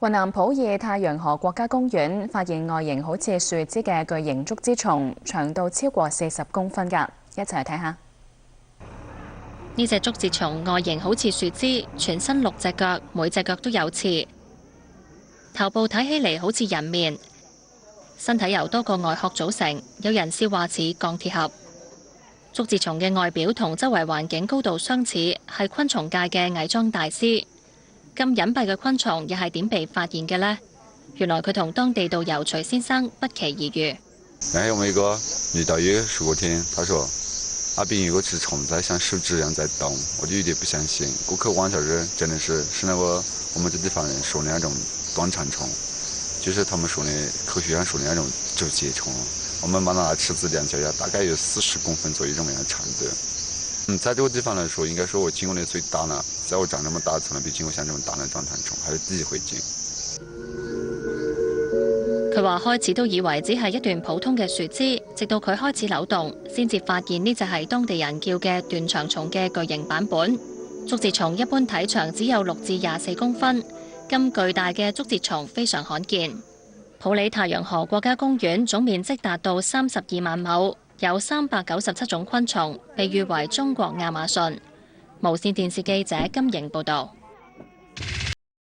雲南普洱太陽河國家公園發現外形好似樹枝嘅巨型竹枝蟲，長度超過40公分㗎，一齊睇下。呢隻竹節蟲外形好似樹枝，全身6隻腳，每隻腳都有刺，頭部睇起嚟好似人面，身體由多個外殼組成，有人笑話似鋼鐵俠。竹節蟲嘅外表同周圍環境高度相似，係昆蟲界嘅偽裝大師。咁隱蔽嘅昆蟲又係點被發現嘅呢？原來佢同當地導遊徐先生不期而遇。我們一個女導遊說過天，他說那邊有個隻蟲在像樹枝一樣在動，我就有點不相信。顧客望下去，真的是那個我們這地方人說的那種短腸蟲，就是他們說的科學上說的那種竹節蟲。我們把它尺子量下來，大概有40公分左右這麼樣長度。在這個地方來說，應該說我見過的最大了。在我長這麼大，從來沒見過像這麼大的短腸蟲，還是第一回見。佢話開始都以為只係一段普通嘅樹枝，直到佢開始扭動，先至發現呢隻係當地人叫嘅斷腸蟲嘅巨型版本。竹節蟲一般體長只有6至24公分，咁巨大嘅竹節蟲非常罕見。普洱太陽河國家公園總面積達到32萬畝，有397種昆蟲，被譽為中國亞馬遜。無線電視記者金瑩報導。